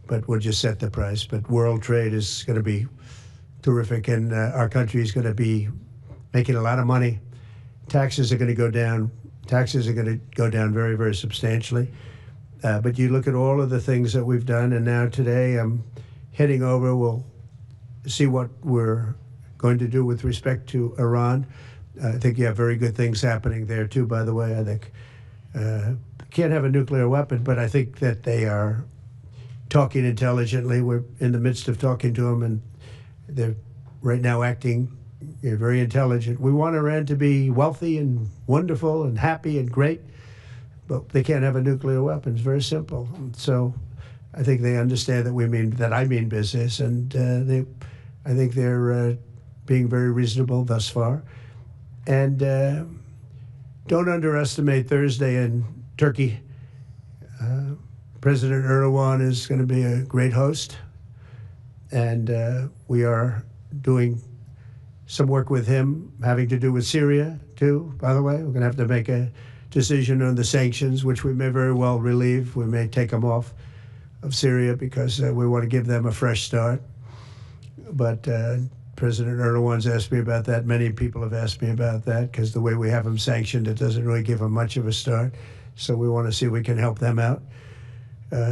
But we'll just set the price. But world trade is going to be terrific, and our country is going to be making a lot of money. Taxes are going to go down. Taxes are going to go down very, very substantially. But you look at all of the things that we've done, and now today I'm heading over. We'll see what we're going to do with respect to Iran. I think you have very good things happening there, too, by the way. I think can't have a nuclear weapon, but I think that they are talking intelligently. We're in the midst of talking to them, and they're right now acting very intelligent. We want Iran to be wealthy and wonderful and happy and great, but they can't have a nuclear weapon. It's very simple. And so I think they understand that I mean business, and I think they're being very reasonable thus far. And don't underestimate Thursday in Turkey. President Erdogan is going to be a great host, and we are doing some work with him having to do with Syria, too, by the way. We're going to have to make a decision on the sanctions, which we may very well relieve. We may take them off of Syria because we want to give them a fresh start. But President Erdogan's asked me about that. Many people have asked me about that because the way we have them sanctioned, it doesn't really give them much of a start. So we want to see if we can help them out.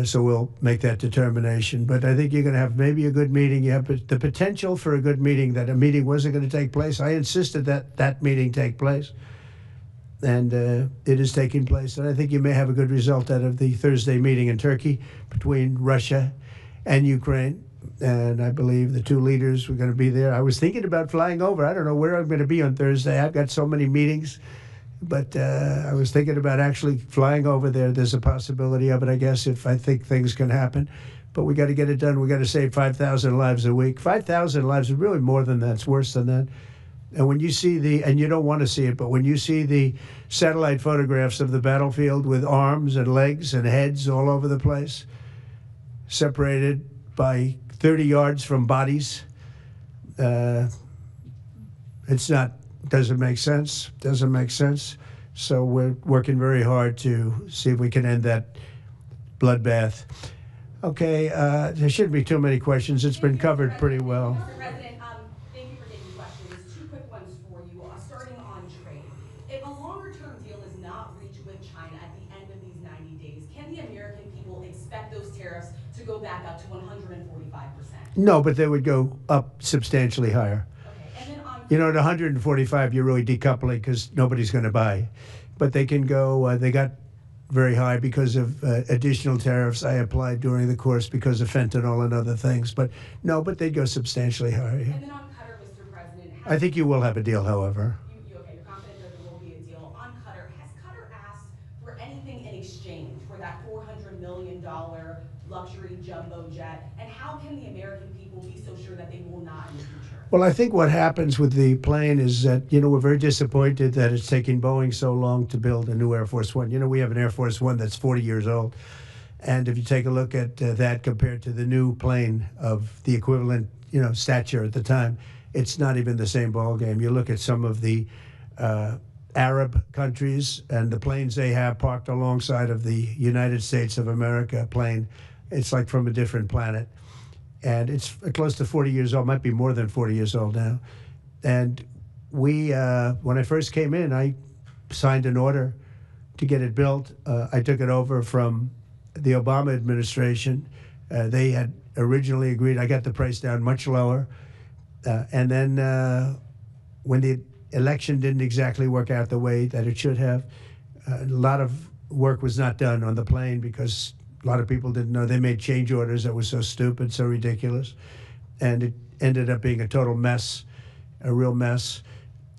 So we'll make that determination. But I think you're going to have maybe a good meeting. You have the potential for a good meeting, that a meeting wasn't going to take place. I insisted that that meeting take place. And it is taking place. And I think you may have a good result out of the Thursday meeting in Turkey between Russia and Ukraine. And I believe the two leaders were going to be there. I was thinking about flying over. I don't know where I'm going to be on Thursday. I've got so many meetings. But I was thinking about actually flying over there. There's a possibility of it, I guess, if I think things can happen. But we got to get it done. We got to save 5,000 lives a week. 5,000 lives is really more than that. It's worse than that. And when you see and you don't want to see it, but when you see the satellite photographs of the battlefield with arms and legs and heads all over the place, separated by 30 yards from bodies, doesn't make sense. Doesn't make sense. So we're working very hard to see if we can end that bloodbath. Okay, there shouldn't be too many questions. It's been covered pretty well. Mr. President, thank you for taking questions. Two quick ones for you. Starting on trade. If a longer-term deal is not reached with China at the end of these 90 days, can the American people expect those tariffs to go back up to 145%? No, but they would go up substantially higher. You know, at 145, you're really decoupling because nobody's going to buy. But they can go, they got very high because of additional tariffs I applied during the course because of fentanyl and other things. But no, but they'd go substantially higher. And then on Qatar, Mr. President. I think you will have a deal, however. You're confident that there will be a deal. On Qatar, has Qatar asked for anything in exchange for that $400 million luxury jumbo jet? And how can the American people be so sure that they will not in the future? Well, I think what happens with the plane is that, we're very disappointed that it's taking Boeing so long to build a new Air Force One. We have an Air Force One that's 40 years old. And if you take a look at that compared to the new plane of the equivalent, stature at the time, it's not even the same ballgame. You look at some of the Arab countries and the planes they have parked alongside of the United States of America plane, it's like from a different planet. And it's close to 40 years old, might be more than 40 years old now. And we, when I first came in, I signed an order to get it built. I took it over from the Obama administration. They had originally agreed. I got the price down much lower. And then when the election didn't exactly work out the way that it should have, a lot of work was not done on the plane because a lot of people didn't know. They made change orders that were so stupid, so ridiculous. And it ended up being a total mess, a real mess.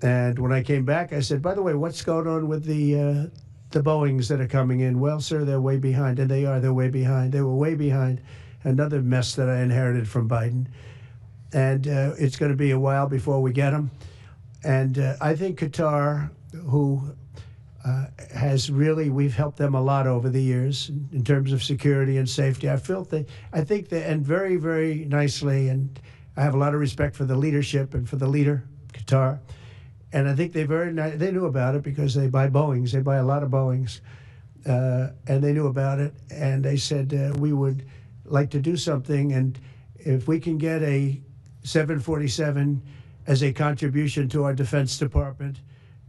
And when I came back, I said, by the way, what's going on with the Boeings that are coming in? Well, sir, they're way behind. And they're way behind. They were way behind. Another mess that I inherited from Biden. And it's going to be a while before we get them. And I think Qatar, who we've helped them a lot over the years in terms of security and safety. I think they end very, very nicely, and I have a lot of respect for the leadership and for the leader, Qatar. And I think they knew about it because they buy Boeings. They buy a lot of Boeings, and they knew about it. And they said we would like to do something, and if we can get a 747 as a contribution to our Defense Department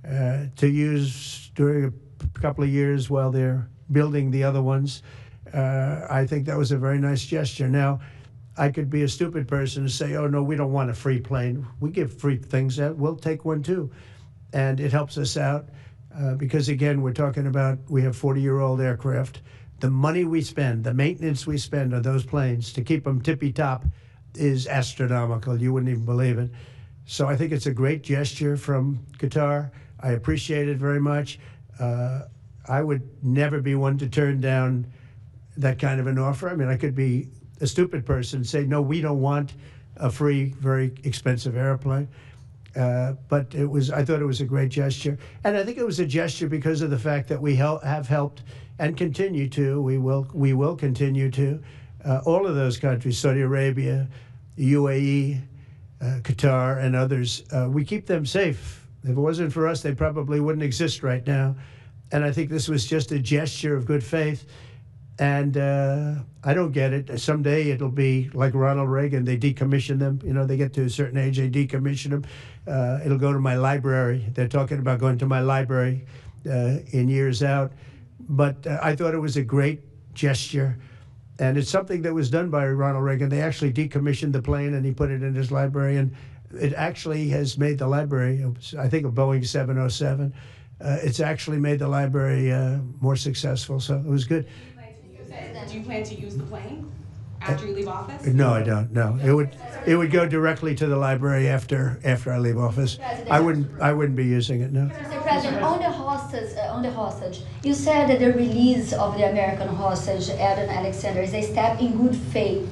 to use during a couple of years while they're building the other ones, I think that was a very nice gesture. Now, I could be a stupid person and say, oh, no, we don't want a free plane. We give free things out. We'll take one, too. And it helps us out because, again, we're talking about we have 40-year-old aircraft. The money we spend, the maintenance we spend on those planes to keep them tippy-top is astronomical. You wouldn't even believe it. So I think it's a great gesture from Qatar. I appreciate it very much. I would never be one to turn down that kind of an offer. I mean, I could be a stupid person and say, no, we don't want a free, very expensive airplane. But I thought it was a great gesture. And I think it was a gesture because of the fact that we have helped and continue to, we will continue to, all of those countries, Saudi Arabia, UAE, Qatar, and others. We keep them safe. If it wasn't for us, they probably wouldn't exist right now. And I think this was just a gesture of good faith. And I don't get it. Someday it'll be like Ronald Reagan. They decommission them. They get to a certain age, they decommission them. It'll go to my library. They're talking about going to my library in years out. But I thought it was a great gesture. And it's something that was done by Ronald Reagan. They actually decommissioned the plane and he put it in his library. And it actually has made the library, I think, a Boeing 707. It's actually made the library more successful. So it was good. Do you plan to use the plane after you leave office? No, I don't. No, it would go directly to the library after I leave office. I wouldn't be using it. No. Mr. President, on the hostage, you said that the release of the American hostage, Eden Alexander, is a step in good faith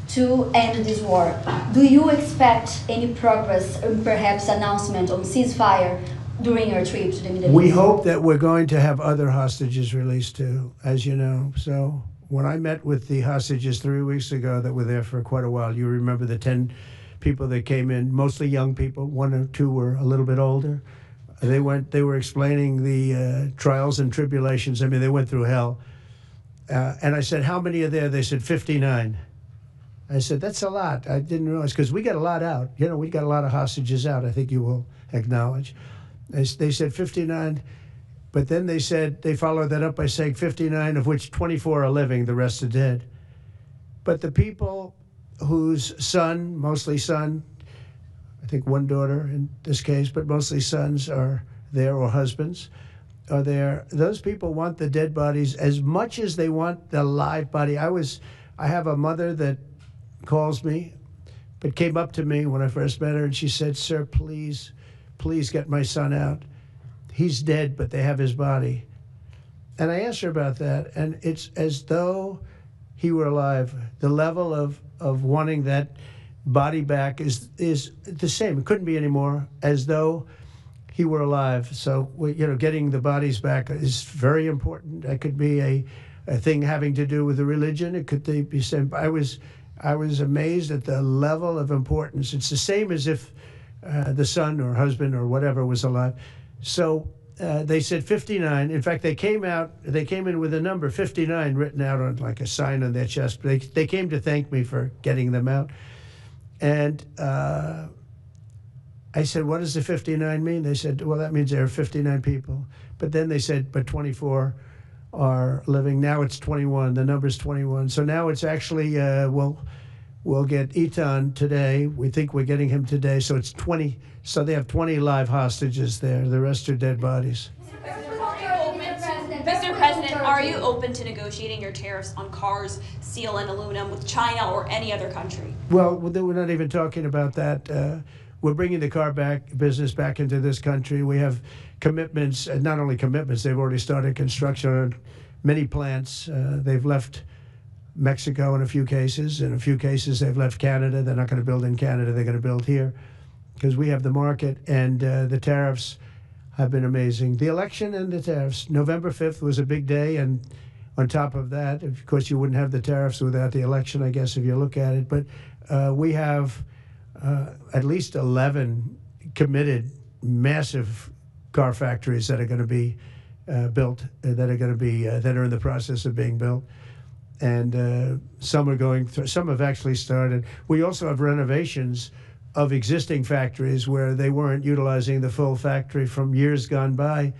to end this war. Do you expect any progress, or perhaps announcement on ceasefire during your trip to the Middle East? We hope that we're going to have other hostages released too, as you know. So when I met with the hostages 3 weeks ago that were there for quite a while, you remember the 10 people that came in, mostly young people. 1 or 2 were a little bit older. They were explaining the trials and tribulations. I mean, they went through hell. And I said, how many are there? They said 59. I said, that's a lot. I didn't realize, because we got a lot out. We got a lot of hostages out, I think you will acknowledge. They said 59, but then they said, they followed that up by saying 59, of which 24 are living, the rest are dead. But the people whose son, mostly son, I think 1 daughter in this case, but mostly sons are there, or husbands are there. Those people want the dead bodies as much as they want the live body. I have a mother that calls me, but came up to me when I first met her, and she said, sir, please get my son out. He's dead, but they have his body. And I asked her about that, and it's as though he were alive. The level of wanting that body back is the same. It couldn't be any more, as though he were alive. So, getting the bodies back is very important. That could be a thing having to do with the religion. It could be same. I was amazed at the level of importance. It's the same as if the son or husband or whatever was alive. So they said 59. In fact, they came in with a number 59 written out on like a sign on their chest. They came to thank me for getting them out. And I said, what does the 59 mean? They said, well, that means there are 59 people. But then they said, but 24 are living. Now it's 21. The number's 21. So now it's actually, we'll get Etan today. We think we're getting him today. So it's 20. So they have 20 live hostages there. The rest are dead bodies. Mr. President, are you open to negotiating your tariffs on cars, steel, and aluminum with China or any other country? Well, we're not even talking about that. We're bringing the car business back into this country. We have commitments, and not only commitments, they've already started construction on many plants. They've left Mexico in a few cases. In a few cases, they've left Canada. They're not going to build in Canada. They're going to build here because we have the market, and the tariffs have been amazing. The election and the tariffs. November 5th was a big day, and on top of that, of course, you wouldn't have the tariffs without the election, I guess, if you look at it. But we have at least 11 committed massive car factories that are going to be built, that are in the process of being built. And some are going through, some have actually started. We also have renovations of existing factories where they weren't utilizing the full factory from years gone by,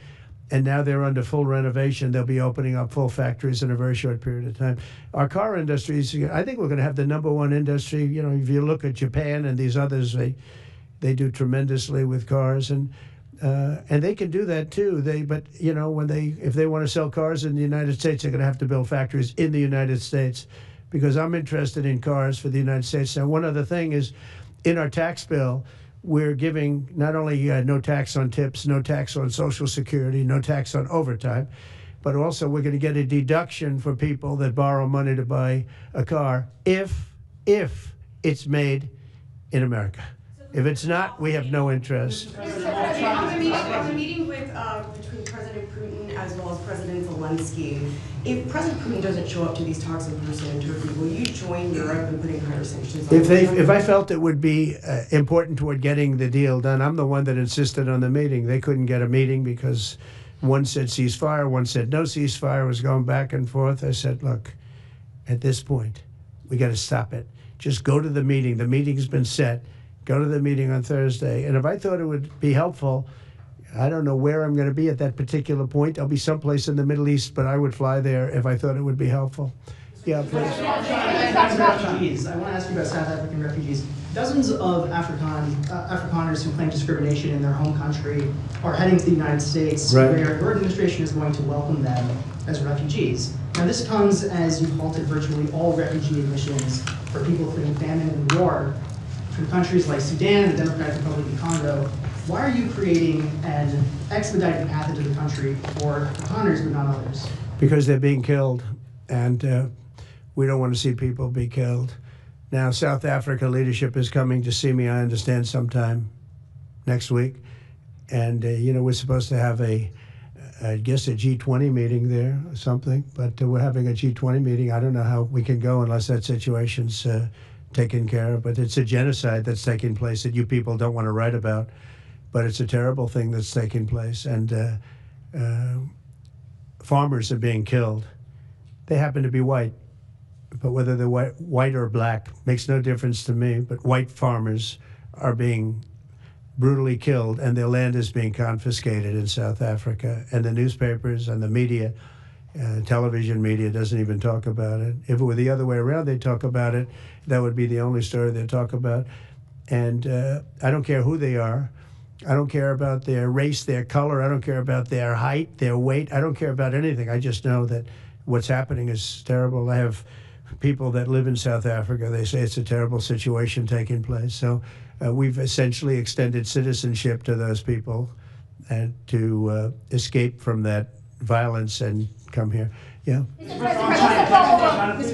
and now they're under full renovation. They'll be opening up full factories in a very short period of time. Our car industries, I think we're going to have the #1 industry. If you look at Japan and these others, they do tremendously with cars, and they can do that too. If they want to sell cars in the United States, they're going to have to build factories in the United States, because I'm interested in cars for the United States. Now, one other thing is, in our tax bill, we're giving not only no tax on tips, no tax on Social Security, no tax on overtime, but also we're going to get a deduction for people that borrow money to buy a car if it's made in America. If it's not, we have no interest. On the meeting between President Putin as well as President Zelensky, if President Putin doesn't show up to these talks in person in Turkey, will you join Europe in putting higher sanctions on If I felt it would be important toward getting the deal done, I'm the one that insisted on the meeting. They couldn't get a meeting because one said ceasefire, one said no ceasefire, was going back and forth. I said, look, at this point, we got to stop it. Just go to the meeting. The meeting's been set. Go to the meeting on Thursday. And if I thought it would be helpful, I don't know where I'm going to be at that particular point. I'll be someplace in the Middle East, but I would fly there if I thought it would be helpful. Yeah, please. Refugees. I want to ask you about South African refugees. Dozens of Afrikaners who claim discrimination in their home country are heading to the United States, right, where your administration is going to welcome them as refugees. Now, this comes as you've halted virtually all refugee admissions for people fleeing famine and war from countries like Sudan, the Democratic Republic of Congo. Why are you creating an expedited path into the country for Afrikaners but not others? Because they're being killed, and we don't want to see people be killed. Now, South Africa leadership is coming to see me, I understand, sometime next week. And, we're supposed to have I guess a G20 meeting there or something, but we're having a G20 meeting. I don't know how we can go unless that situation's taken care of, but it's a genocide that's taking place that you people don't want to write about, but it's a terrible thing that's taking place, and farmers are being killed. They happen to be white, but whether they're white or black makes no difference to me, but white farmers are being brutally killed, and their land is being confiscated in South Africa, and the newspapers and the media, television media doesn't even talk about it. If it were the other way around, they'd talk about it. That would be the only story they'd talk about. And I don't care who they are. I don't care about their race, their color. I don't care about their height, their weight. I don't care about anything. I just know that what's happening is terrible. I have people that live in South Africa. They say it's a terrible situation taking place. So we've essentially extended citizenship to those people and to escape from that violence and come here. Yeah.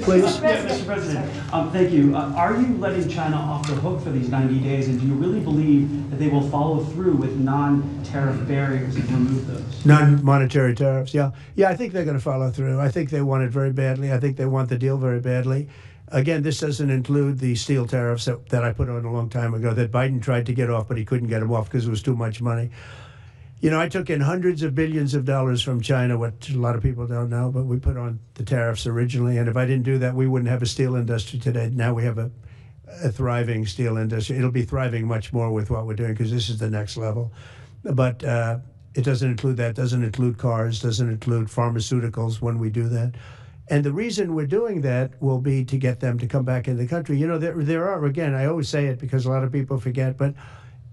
Please. Mr. President, thank you. Are you letting China off the hook for these 90 days, and do you really believe that they will follow through with non-tariff barriers and remove those? Non-monetary tariffs, yeah. Yeah, I think they're going to follow through. I think they want it very badly. I think they want the deal very badly. Again, this doesn't include the steel tariffs that I put on a long time ago that Biden tried to get off, but he couldn't get them off because it was too much money. You know, I took in hundreds of billions of dollars from China, what a lot of people don't know, but we put on the tariffs originally. And if I didn't do that, we wouldn't have a steel industry today. Now we have a thriving steel industry. It'll be thriving much more with what we're doing because this is the next level. But it doesn't include that, doesn't include cars, doesn't include pharmaceuticals when we do that. And the reason we're doing that will be to get them to come back in the country. You know, there are, again, I always say it because a lot of people forget, but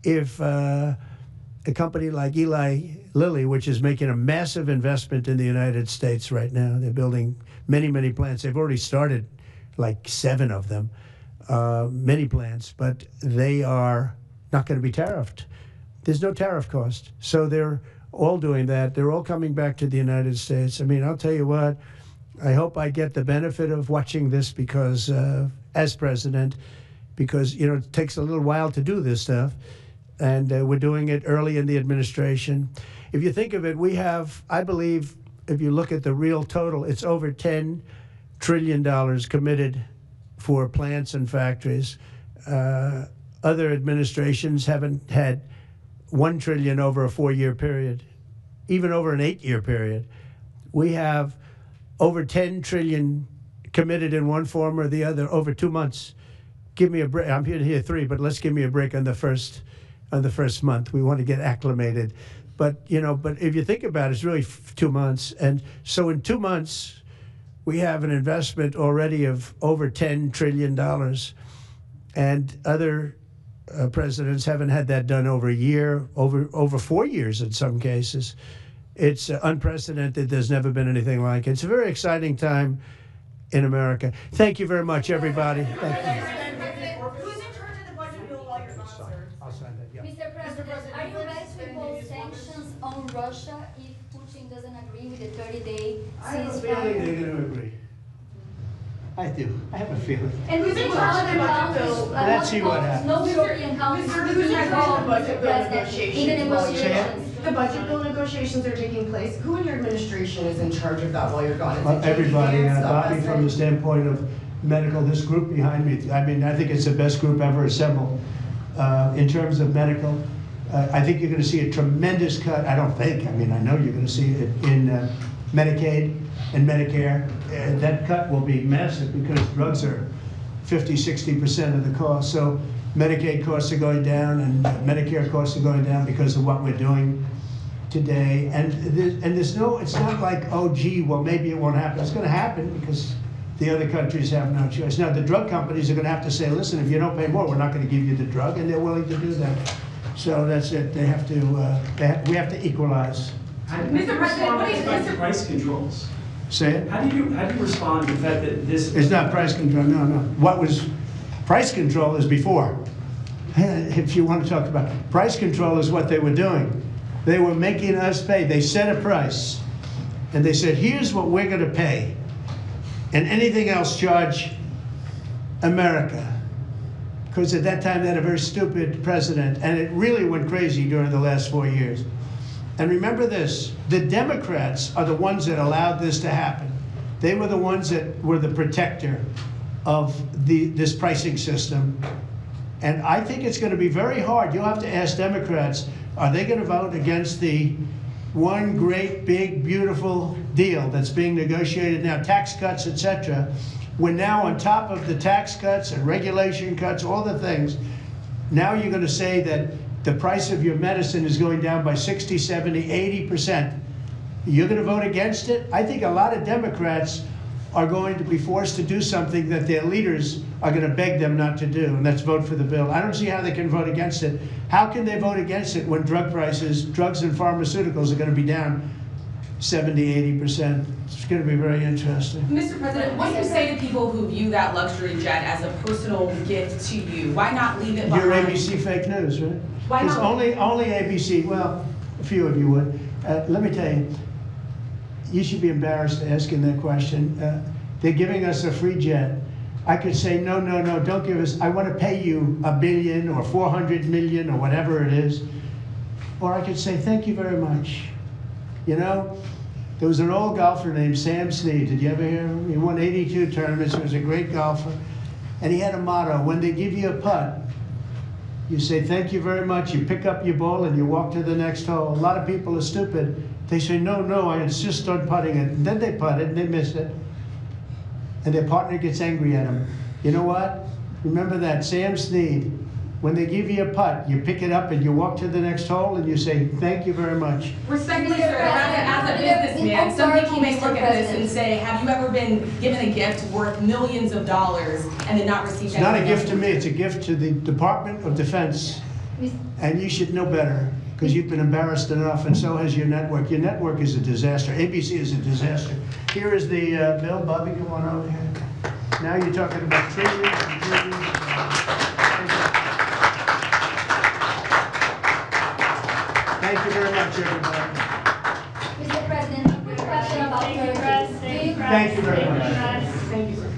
if a company like Eli Lilly, which is making a massive investment in the United States right now, they're building many, many plants. They've already started like 7 of them, many plants, but they are not going to be tariffed. There's no tariff cost. So they're all doing that. They're all coming back to the United States. I mean, I'll tell you what, I hope I get the benefit of watching this because, as president, because, you know, it takes a little while to do this stuff. And we're doing it early in the administration. If you think of it, we have, I believe, if you look at the real total, it's over $10 trillion committed for plants and factories. Other administrations haven't had $1 trillion over a 4-year period, even over an 8-year period. We have over 10 trillion committed in one form or the other over 2 months. Give me a break. I'm here 3, but let's give me a break on the first month. We want to get acclimated. But, you know, but if you think about it, it's really 2 months. And so in 2 months, we have an investment already of over $10 trillion. And other presidents haven't had that done over a year, over 4 years in some cases. It's unprecedented. There's never been anything like it. It's a very exciting time in America. Thank you very much, everybody. Thank you. Mr. President, are you ready to impose sanctions on Russia if Putin doesn't agree with the 30-day ceasefire? I have a feeling they're going to agree. I do. I have a feeling. And we think other countries, let's see what happens. No European countries will be involved with the president in the negotiations. The budget bill negotiations are taking place. Who in your administration is in charge of that while you're gone? Everybody, Bobby, from the standpoint of medical, this group behind me, I mean, I think it's the best group ever assembled. In terms of medical, I think you're going to see a tremendous cut. I don't think, I mean, I know you're going to see it in Medicaid and Medicare. That cut will be massive because drugs are 50–60% of the cost. So Medicaid costs are going down and Medicare costs are going down because of what we're doing today. And there's no, it's not like, oh, gee, well, maybe it won't happen. It's going to happen because the other countries have no choice. Now, the drug companies are going to have to say, listen, if you don't pay more, we're not going to give you the drug, and they're willing to do that. So that's it. They have to, we have to equalize. Mr. President, what is the price controls? Say it? How do you respond to the fact that this... It's not price control, no. What was price control is before. If you want to talk about price control is what they were doing. They were making us pay. They set a price, and they said, here's what we're going to pay. And anything else, charge America. Because at that time, they had a very stupid president, and it really went crazy during the last 4 years. And remember this, the Democrats are the ones that allowed this to happen. They were the ones that were the protector of this pricing system. And I think it's going to be very hard. You'll have to ask Democrats, are they going to vote against the one great, big, beautiful deal that's being negotiated now, tax cuts, etc. We're now on top of the tax cuts and regulation cuts, all the things. Now you're going to say that the price of your medicine is going down by 60, 70, 80%. You're going to vote against it? I think a lot of Democrats are going to be forced to do something that their leaders are going to beg them not to do, and that's vote for the bill. I don't see how they can vote against it. How can they vote against it when drug prices, drugs and pharmaceuticals are going to be down 70, 80%? It's going to be very interesting. Mr. President, what do you say to people who view that luxury jet as a personal gift to you? Why not leave it behind? You're ABC fake news, right? Why not? Only ABC, well, a few of you would. Let me tell you, you should be embarrassed asking that question. They're giving us a free jet. I could say, no, no, no, don't give us, I want to pay you $1 billion or 400 million or whatever it is. Or I could say, thank you very much. You know, there was an old golfer named Sam Snead. Did you ever hear him? He won 82 tournaments. He was a great golfer. And he had a motto: when they give you a putt, you say, thank you very much. You pick up your ball and you walk to the next hole. A lot of people are stupid. They say, no, no, I insist on putting it. And then they putt it and they miss it. And their partner gets angry at them. You know what? Remember that, Sam Snead. When they give you a putt, you pick it up and you walk to the next hole and you say, thank you very much. Respectfully, sir, as a businessman, some people may look at this and say, have you ever been given a gift worth millions of dollars and then not received anything? It's not a gift to me, it's a gift to the Department of Defense. And you should know better, because you've been embarrassed enough, and so has your network. Your network is a disaster. ABC is a disaster. Here is the bill. Bobby, come on over here. Now you're talking about trillions and trillions. Thank you very much, everybody. Mr. President, a quick question about Turkey. Thank you very much. Thank you, sir.